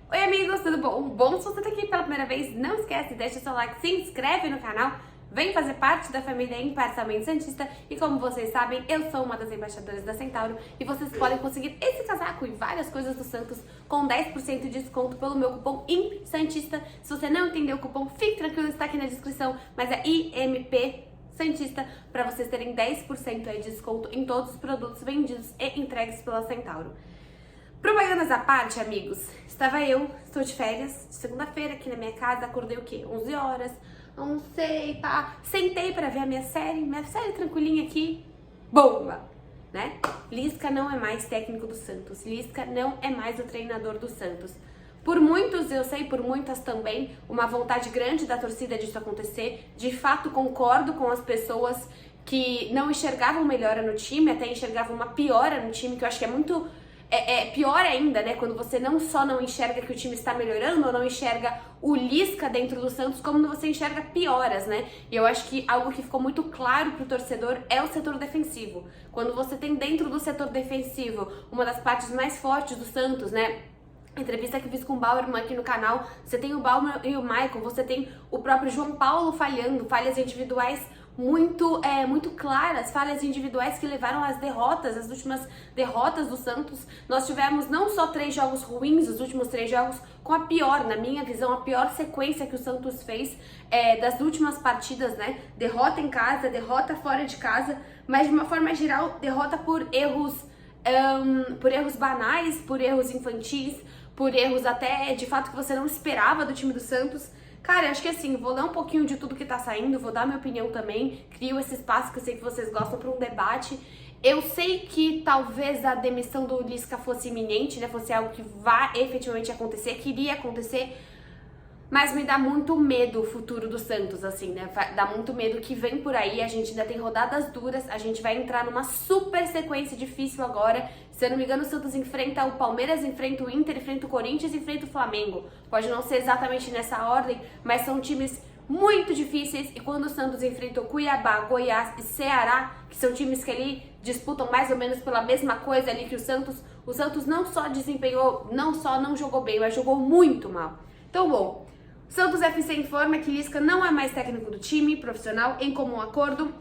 Oi amigos, tudo bom? Bom, se você tá aqui pela primeira vez, não esquece, deixa seu like, se inscreve no canal, vem fazer parte da família Imparcialmente Santista e como vocês sabem, eu sou uma das embaixadoras da Centauro e vocês podem conseguir esse casaco e várias coisas do Santos com 10% de desconto pelo meu cupom IMSantista. Se você não entendeu o cupom, fique tranquilo, está aqui na descrição, mas é IMP Santista para vocês terem 10% aí de desconto em todos os produtos vendidos e entregues pela Centauro. Propagandas à parte, amigos, estou de férias, de segunda-feira aqui na minha casa, acordei o quê? 11 horas, almocei, pá, sentei pra ver a minha série tranquilinha aqui, bomba, né? Lisca não é mais técnico do Santos, Lisca não é mais o treinador do Santos. Por muitos, eu sei, por muitas também, uma vontade grande da torcida disso acontecer, de fato concordo com as pessoas que não enxergavam melhora no time, até enxergavam uma piora no time, que eu acho que é muito... É pior ainda, né, quando você não só não enxerga que o time está melhorando ou não enxerga o Lisca dentro do Santos, como você enxerga pioras, né? E eu acho que algo que ficou muito claro pro torcedor é o setor defensivo. Quando você tem dentro do setor defensivo uma das partes mais fortes do Santos, né? Entrevista que fiz com o Bauerman aqui no canal, você tem o Bauerman e o Michael, você tem o próprio João Paulo falhando, falhas individuais muito claras, falhas individuais que levaram às derrotas, as últimas derrotas do Santos. Nós tivemos não só 3 jogos ruins, os últimos 3 jogos, com a pior, na minha visão, a pior sequência que o Santos fez das últimas partidas, né? Derrota em casa, derrota fora de casa, mas de uma forma geral, derrota por erros banais, por erros infantis, por erros até de fato que você não esperava do time do Santos. Cara, acho que assim, vou ler um pouquinho de tudo que tá saindo, vou dar minha opinião também, crio esse espaço que eu sei que vocês gostam para um debate. Eu sei que talvez a demissão do Lisca fosse iminente, né, fosse algo que vai efetivamente acontecer, queria acontecer, mas me dá muito medo o futuro do Santos, assim, né, dá muito medo que vem por aí, a gente ainda tem rodadas duras, a gente vai entrar numa super sequência difícil agora. Se eu não me engano, o Santos enfrenta o Palmeiras, enfrenta o Inter, enfrenta o Corinthians, enfrenta o Flamengo. Pode não ser exatamente nessa ordem, mas são times muito difíceis. E quando o Santos enfrenta o Cuiabá, Goiás e Ceará, que são times que ali disputam mais ou menos pela mesma coisa ali que o Santos não só desempenhou, não jogou bem, mas jogou muito mal. Então, bom, Santos FC informa que Lisca não é mais técnico do time profissional. Em comum acordo,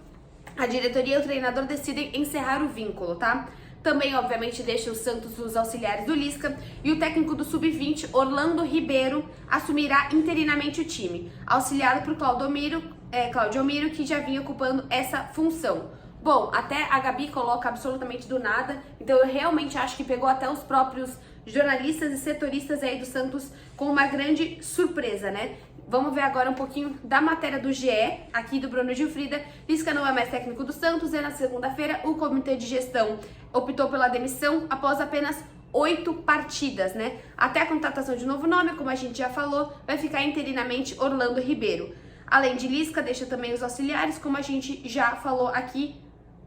a diretoria e o treinador decidem encerrar o vínculo, tá? Também, obviamente, deixa o Santos os auxiliares do Lisca e o técnico do Sub-20, Orlando Ribeiro, assumirá interinamente o time, auxiliado por Claudio Almiro, que já vinha ocupando essa função. Bom, até a Gabi coloca absolutamente do nada, então eu realmente acho que pegou até os próprios jornalistas e setoristas aí do Santos com uma grande surpresa, né? Vamos ver agora um pouquinho da matéria do GE, aqui do Bruno Gilfrida. Lisca não é mais técnico do Santos e na segunda-feira o comitê de gestão optou pela demissão após apenas 8 partidas, né? Até a contratação de novo nome, como a gente já falou, vai ficar interinamente Orlando Ribeiro. Além de Lisca, deixa também os auxiliares, como a gente já falou aqui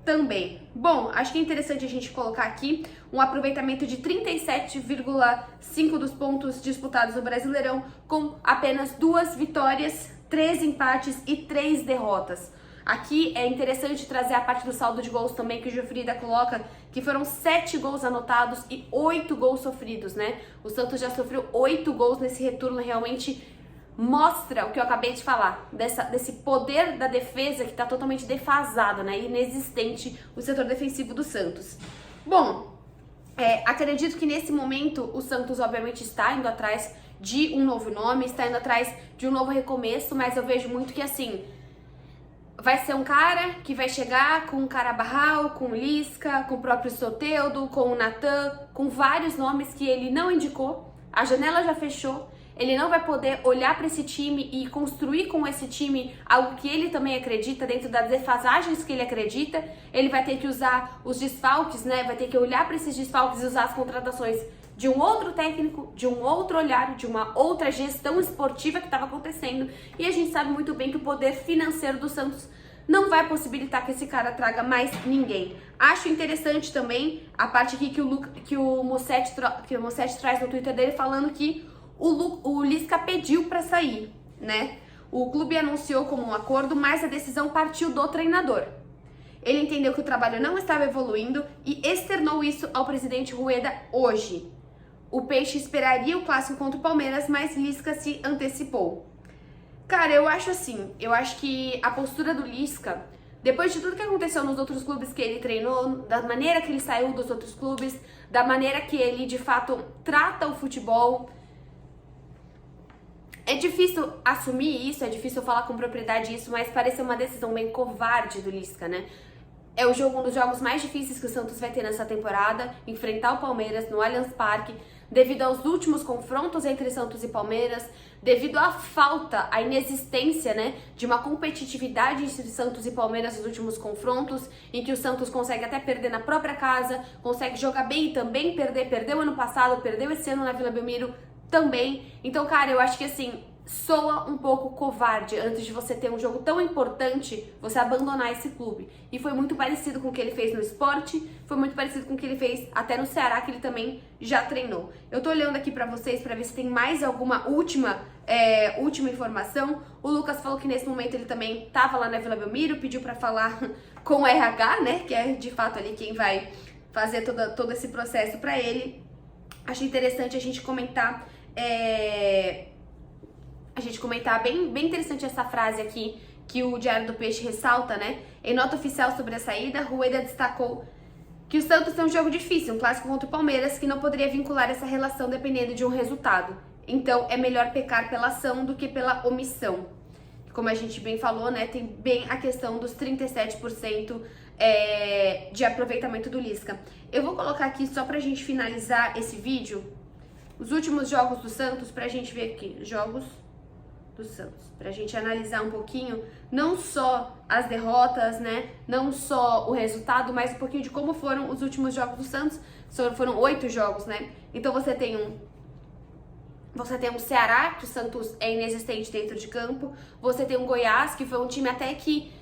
também. Bom, acho que é interessante a gente colocar aqui um aproveitamento de 37,5% dos pontos disputados no Brasileirão, com apenas 2 vitórias, 3 empates e 3 derrotas. Aqui é interessante trazer a parte do saldo de gols também, que o Gilfrida coloca, que foram 7 gols anotados e 8 gols sofridos, né? O Santos já sofreu 8 gols nesse retorno, realmente mostra o que eu acabei de falar, desse poder da defesa que está totalmente defasado, né, inexistente o setor defensivo do Santos. Bom, acredito que nesse momento o Santos obviamente está indo atrás de um novo nome, está indo atrás de um novo recomeço, mas eu vejo muito que assim, vai ser um cara que vai chegar com o Carabarral, com o Lisca, com o próprio Soteldo, com o Natan, com vários nomes que ele não indicou, a janela já fechou. Ele não vai poder olhar para esse time e construir com esse time algo que ele também acredita, dentro das defasagens que ele acredita. Ele vai ter que usar os desfalques, né? Vai ter que olhar para esses desfalques e usar as contratações de um outro técnico, de um outro olhar, de uma outra gestão esportiva que estava acontecendo. E a gente sabe muito bem que o poder financeiro do Santos não vai possibilitar que esse cara traga mais ninguém. Acho interessante também a parte aqui que o Mussetti traz no Twitter dele, falando que o Lisca pediu para sair, né? O clube anunciou como um acordo, mas a decisão partiu do treinador. Ele entendeu que o trabalho não estava evoluindo e externou isso ao presidente Rueda hoje. o Peixe esperaria o clássico contra o Palmeiras, mas Lisca se antecipou. Cara, eu acho assim, eu acho que a postura do Lisca, depois de tudo que aconteceu nos outros clubes que ele treinou, da maneira que ele saiu dos outros clubes, da maneira que ele de fato trata o futebol, é difícil assumir isso, é difícil falar com propriedade isso, mas parece uma decisão bem covarde do Lisca, né? É um dos jogos mais difíceis que o Santos vai ter nessa temporada, enfrentar o Palmeiras no Allianz Parque, devido aos últimos confrontos entre Santos e Palmeiras, devido à falta, à inexistência, né, de uma competitividade entre Santos e Palmeiras nos últimos confrontos, em que o Santos consegue até perder na própria casa, consegue jogar bem e também perder, perdeu ano passado, perdeu esse ano na Vila Belmiro também. Então, cara, eu acho que assim, soa um pouco covarde antes de você ter um jogo tão importante, você abandonar esse clube. E foi muito parecido com o que ele fez no Sport, foi muito parecido com o que ele fez até no Ceará, que ele também já treinou. Eu tô olhando aqui pra vocês pra ver se tem mais alguma última informação. O Lucas falou que nesse momento ele também tava lá na Vila Belmiro, pediu pra falar com o RH, né, que é de fato ali quem vai fazer todo esse processo pra ele. Achei interessante a gente comentar bem interessante essa frase aqui que o Diário do Peixe ressalta, né? Em nota oficial sobre a saída, Rueda destacou que o Santos tem um jogo difícil, um clássico contra o Palmeiras, que não poderia vincular essa relação dependendo de um resultado. Então, é melhor pecar pela ação do que pela omissão. Como a gente bem falou, né? Tem bem a questão dos 37% de aproveitamento do Lisca. Eu vou colocar aqui só pra gente finalizar esse vídeo, os últimos jogos do Santos, pra gente ver aqui, jogos do Santos, pra gente analisar um pouquinho, não só as derrotas, né, não só o resultado, mas um pouquinho de como foram os últimos jogos do Santos. Foram 8 jogos, né, então você tem um Ceará, que o Santos é inexistente dentro de campo, você tem um Goiás, que foi um time até que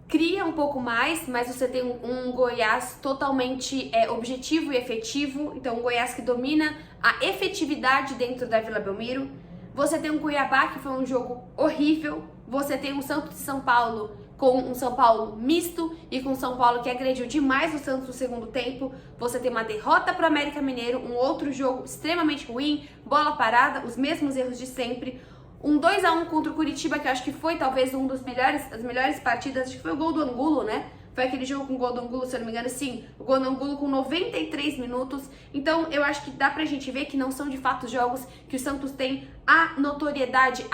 cria um pouco mais, mas você tem um Goiás totalmente objetivo e efetivo, então um Goiás que domina a efetividade dentro da Vila Belmiro. Você tem um Cuiabá, que foi um jogo horrível, você tem um Santos de São Paulo com um São Paulo misto e com um São Paulo que agrediu demais o Santos no segundo tempo. Você tem uma derrota para o América Mineiro, um outro jogo extremamente ruim, bola parada, os mesmos erros de sempre. Um 2-1 contra o Curitiba, que eu acho que foi talvez das melhores partidas, acho que foi o gol do Angulo, né? Foi aquele jogo com o gol do Angulo, se eu não me engano, sim, o gol do Angulo com 93 minutos. Então, eu acho que dá pra gente ver que não são de fato jogos que o Santos tem a notoriedade,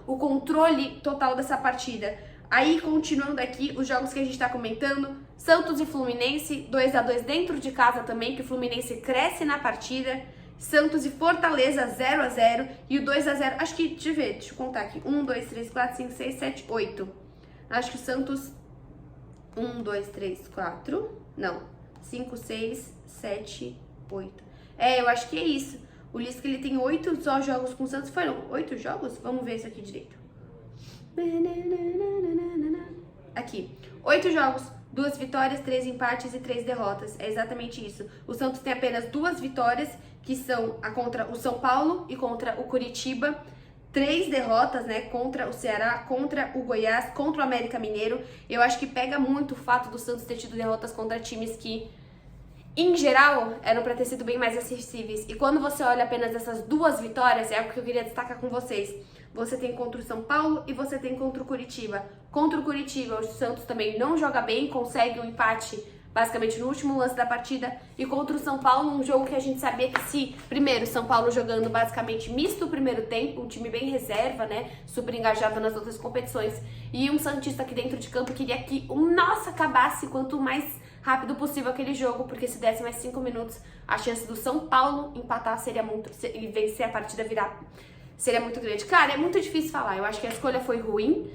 o controle total dessa partida. Aí, continuando aqui, os jogos que a gente tá comentando, Santos e Fluminense, 2-2 dentro de casa também, que o Fluminense cresce na partida. Santos e Fortaleza, 0-0. E o 2-0, acho que, deixa eu contar aqui. 1, 2, 3, 4, 5, 6, 7, 8. Acho que o Santos... 1, 2, 3, 4... Não. 5, 6, 7, 8. Eu acho que é isso. O Lisca, ele tem 8 só jogos com o Santos. Foram 8 jogos? Vamos ver isso aqui direito. Aqui. 8 jogos. 2 vitórias, 3 empates e 3 derrotas. É exatamente isso. O Santos tem apenas 2 vitórias, que são contra o São Paulo e contra o Curitiba. 3 derrotas, né, contra o Ceará, contra o Goiás, contra o América Mineiro. Eu acho que pega muito o fato do Santos ter tido derrotas contra times que, em geral, eram para ter sido bem mais acessíveis. E quando você olha apenas essas 2 vitórias, é algo que eu queria destacar com vocês. Você tem contra o São Paulo e você tem contra o Curitiba. Contra o Curitiba, o Santos também não joga bem, consegue um empate basicamente no último lance da partida. E contra o São Paulo, um jogo que a gente sabia que primeiro, São Paulo jogando basicamente misto o primeiro tempo, um time bem reserva, né, super engajado nas outras competições. E um santista aqui dentro de campo queria que o nosso acabasse quanto mais rápido possível aquele jogo, porque se desse mais 5 minutos, a chance do São Paulo empatar e vencer a partida seria muito grande. Cara, é muito difícil falar. Eu acho que a escolha foi ruim.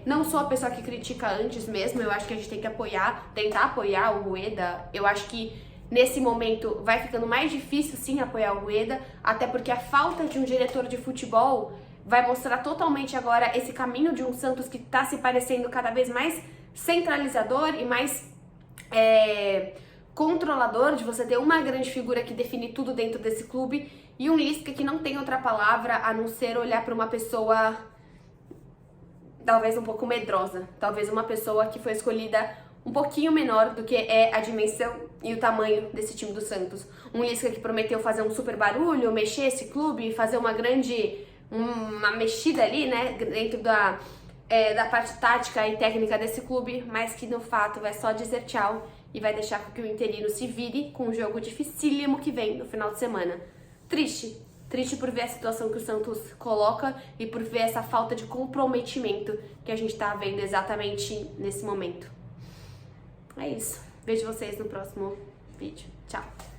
Não sou a pessoa que critica antes mesmo. Eu acho que a gente tem que tentar apoiar o Rueda. Eu acho que nesse momento vai ficando mais difícil sim apoiar o Rueda, até porque a falta de um diretor de futebol vai mostrar totalmente agora esse caminho de um Santos que tá se parecendo cada vez mais centralizador e mais controlador, de você ter uma grande figura que define tudo dentro desse clube, e um Lisca que não tem outra palavra a não ser olhar para uma pessoa talvez um pouco medrosa, talvez uma pessoa que foi escolhida um pouquinho menor do que é a dimensão e o tamanho desse time do Santos. Um Lisca que prometeu fazer um super barulho, mexer esse clube, fazer uma mexida ali, né, dentro da parte tática e técnica desse clube, mas que no fato vai só dizer tchau e vai deixar que o interino se vire com um jogo dificílimo que vem no final de semana. Triste por ver a situação que o Santos coloca e por ver essa falta de comprometimento que a gente tá vendo exatamente nesse momento. É isso. Vejo vocês no próximo vídeo. Tchau!